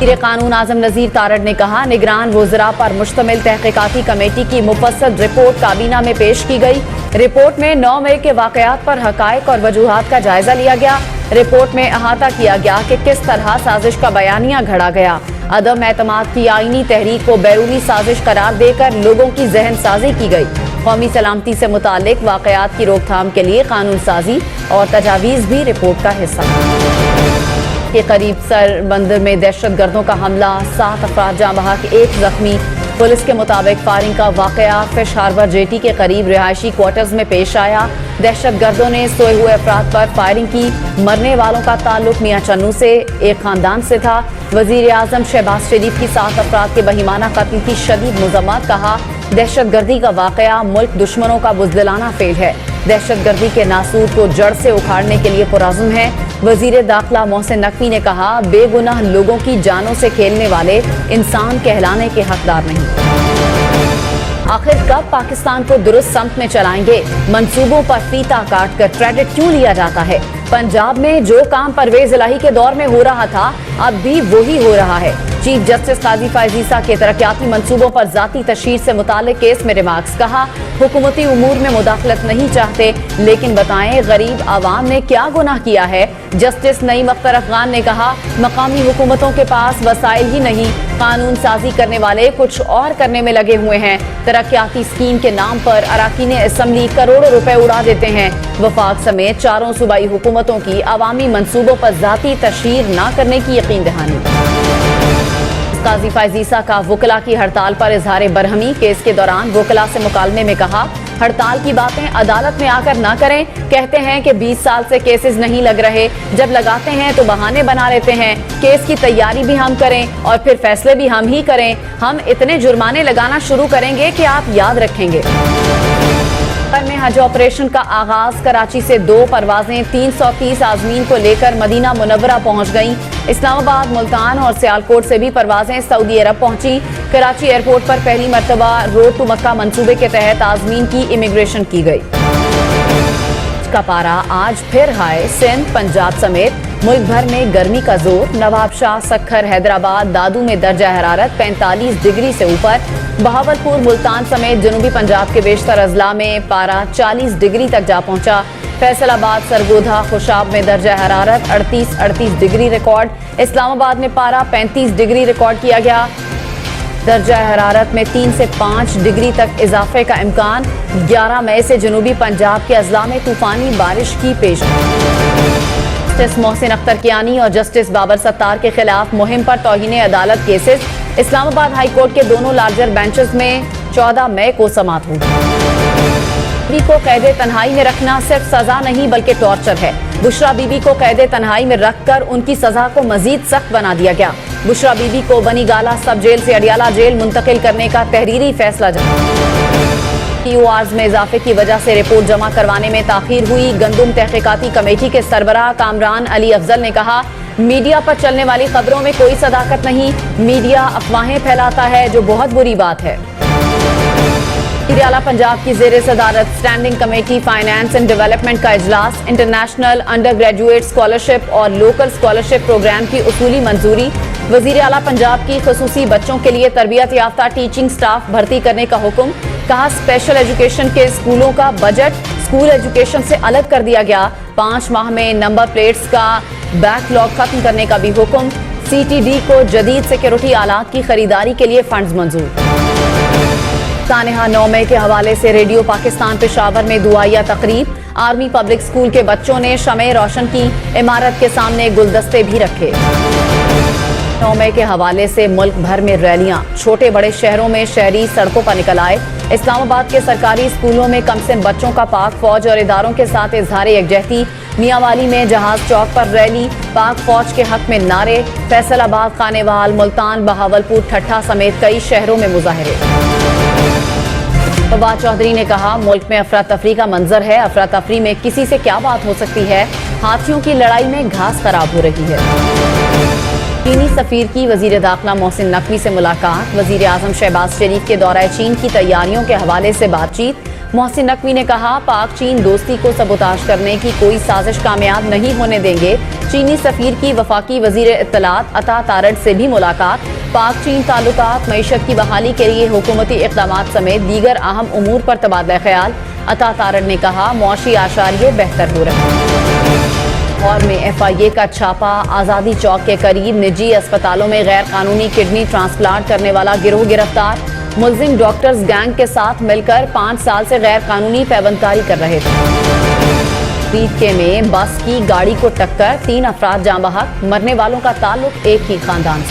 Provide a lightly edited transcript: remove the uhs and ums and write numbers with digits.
वज़ीर क़ानून आज़म नज़ीर तारड़ ने कहा, निगरान वज़रा पर मुश्तमिल तहक़ीक़ाती कमेटी की मुफस्सल रिपोर्ट काबीना में पेश की गई। रिपोर्ट में 9 मई के वाक़यात पर हक़ाइक़ और वजूहात का जायज़ा लिया गया। रिपोर्ट में अहाता किया गया कि किस तरह साजिश का बयानिया घड़ा गया। अदम एतमाद की आईनी तहरीक को बैरूनी साजिश करार देकर लोगों की जहन साजी की गई। कौमी सलामती से मुतालिक वाक़यात की रोकथाम के लिए कानून साजी और तजावीज़ भी रिपोर्ट का हिस्सा के करीब सरबंदर में दहशत गर्दों का हमला, 7 अफराद जाँ बहक, 1 जख्मी। पुलिस के मुताबिक फायरिंग का वाक़या फिश हार्बर जेटी के करीब रिहायशी क्वार्टर्स में पेश आया। दहशत गर्दों ने सोए हुए अफराद पर फायरिंग की। मरने वालों का ताल्लुक मियाँ चन्नू से एक खानदान से था। वज़ीर आज़म शहबाज शरीफ की 7 अफराद के बहिमाना कत्ल की शदीद मज़म्मत। कहा, दहशत गर्दी का वाक़या मुल्क दुश्मनों का बुज़दिलाना फेल है। दहशत गर्दी के नासूर को जड़ से उखाड़ने के लिए पुरअज़्म है। वज़ीर दाखिला मोहसिन नकवी ने कहा, बेगुनाह लोगों की जानों से खेलने वाले इंसान कहलाने के हकदार नहीं। आखिर कब पाकिस्तान को दुरुस्त समत में चलाएंगे? मंसूबों पर फीता काट कर क्रेडिट क्यों लिया जाता है? पंजाब में जो काम परवेज इलाही के दौर में हो रहा था, अब भी वही हो रहा है। चीफ जस्टिस काजी फैज़ ईसा के तरक्याती मंसूबों पर ज़ाती तशहीर से मुतालिक केस में रिमार्क्स। कहा, हुकूमती उमूर में मुदाखलत नहीं चाहते, लेकिन बताएं गरीब आवाम ने क्या गुनाह किया है। जस्टिस नईम अख्तर अफगान ने कहा, मकामी हुकूमतों के पास वसाइल ही नहीं, कानून साजी करने वाले कुछ और करने में लगे हुए हैं। तरक्याती स्कीम के नाम पर अराकीन असम्बली करोड़ों रुपए उड़ा देते हैं। वफाक समेत 4 सूबाई हुकूमतों की अवामी मंसूबों पर ज़ाती तशहीर न करने की यकीन दहानी। काजी फैज़ ईसा का वकला की हड़ताल पर इजहार बरहमी। केस के दौरान वकला से मुकालमे में कहा, हड़ताल की बातें अदालत में आकर ना करें। कहते हैं कि 20 साल से केसेस नहीं लग रहे, जब लगाते हैं तो बहाने बना लेते हैं। केस की तैयारी भी हम करें और फिर फैसले भी हम ही करें। हम इतने जुर्माने लगाना शुरू करेंगे कि आप याद रखेंगे। में हज ऑपरेशन का आगाज। कराची से 2 परवाजें 330 आज़मीन को लेकर मदीना मुनव्वरा पहुंच गईं। इस्लामाबाद, मुल्तान और सियालकोट से भी परवाजें सऊदी अरब पहुंची। कराची एयरपोर्ट पर पहली मरतबा रोड टू मक्का मंसूबे के तहत आज़मीन की इमिग्रेशन की गई। का पारा आज फिर हाई। सिंध, पंजाब समेत मुल्क भर में गर्मी का जोर। नवाबशाह, सक्खर, हैदराबाद, दादू में दर्जा हरारत 45 डिग्री से ऊपर। बहावलपुर, मुल्तान समेत जनूबी पंजाब के बेशतर अजला में पारा 40 डिग्री तक जा पहुंचा। फैसलाबाद, सरगोधा, खुशाब में दर्जा हरारत 38 डिग्री रिकॉर्ड। इस्लामाबाद में पारा 35 डिग्री रिकॉर्ड किया गया। दर्जा हरारत में 3 से 5 डिग्री तक इजाफे का इम्कान। 11 मई से जनूबी पंजाब के अजला में तूफानी बारिश की पेशगोई। जस्टिस मोहसिन अख्तर कियानी और जस्टिस बाबर सत्तार के खिलाफ मुहिम पर तौहीन अदालत केसेस। इस्लामाबाद हाई कोर्ट के दोनों लार्जर बेंचेस में 14 मई को समाअत हुई। को कैद तन्हाई में रखना सिर्फ सजा नहीं बल्कि टॉर्चर है। बुशरा बीबी को कैद तन्हाई में रखकर उनकी सजा को मजीद सख्त बना दिया गया। बुशरा बीबी को बनीगाला सब जेल से अडियाला जेल मुंतकिल करने का तहरीरी फैसला में इजाफे की वजह से रिपोर्ट जमा करवाने में ताखीर हुई। गंदुम तहकीकाती कमेटी के सरबराह कामरान अली अफजल ने कहा, मीडिया पर चलने वाली खबरों में कोई सदाकत नहीं। मीडिया अफवाहें फैलाता है, जो बहुत बुरी बात है। आला पंजाब की ज़ेरे सदारत standing committee finance and development का इजलास। इंटरनेशनल अंडर ग्रेजुएट स्कॉलरशिप और लोकल स्कॉलरशिप प्रोग्राम की उसूली मंजूरी। वज़ीर आला पंजाब की खुसूसी बच्चों के लिए तरबियत याफ्ता टीचिंग स्टाफ भर्ती करने का हुक्म। कहा, स्पेशल एजुकेशन के स्कूलों का बजट स्कूल एजुकेशन से अलग कर दिया गया। 5 माह में नंबर प्लेट्स का बैकलॉग खत्म करने का भी हुक्म। CTD को जदीद सिक्योरिटी आलात की खरीदारी के लिए फंड्स मंजूर। सानेहा 9 मई के हवाले से रेडियो पाकिस्तान पेशावर में दुआया तकरीब। आर्मी पब्लिक स्कूल के बच्चों ने शमे रोशन की। इमारत के सामने गुलदस्ते भी रखे। 9 मई के हवाले से मुल्क भर में रैलियां। छोटे बड़े शहरों में शहरी सड़कों पर निकल आए। इस्लामाबाद के सरकारी स्कूलों में कम से बच्चों का पाक फौज और इदारों के साथ इजहार यकजहती। मियांवाली में जहाज चौक पर रैली। पाक फौज के हक में नारे। फैसलाबाद, खानेवाल, मुल्तान, बहावलपुर, ठट्ठा समेत कई शहरों में मुजाहरे। फवाद चौधरी ने कहा, मुल्क में अफरा तफरी का मंजर है। अफरा तफरी में किसी से क्या बात हो सकती है? हाथियों की लड़ाई में घास खराब हो रही है। चीनी सफीर की वजीर दाखिला मोहसिन नकवी से मुलाकात। वजीर आजम शहबाज शरीफ के दौरा चीन की तैयारियों के हवाले से बातचीत। محسن نقوی نے کہا پاک چین دوستی کو سبوتاژ کرنے کی کوئی سازش کامیاب نہیں ہونے دیں گے۔ چینی سفیر کی وفاقی وزیر اطلاعات عطا تارڑ سے بھی ملاقات۔ پاک چین تعلقات معیشت کی بحالی کے لیے حکومتی اقدامات سمیت دیگر اہم امور پر تبادلہ خیال۔ عطا تارڑ نے کہا معاشی اعشاریے بہتر ہو رہے ہیں۔ لاہور میں ایف آئی اے کا چھاپا، آزادی چوک کے قریب نجی اسپتالوں میں غیر قانونی کڈنی ٹرانسپلانٹ کرنے والا گروہ گرفتار۔ ملزم ڈاکٹرز گینگ کے ساتھ مل کر 5 سال سے غیر قانونی پیوند کاری کر رہے تھے۔ کے میں بس کی گاڑی کو ٹکر، 3 افراد جاں بحق، مرنے والوں کا تعلق ایک ہی خاندان سے۔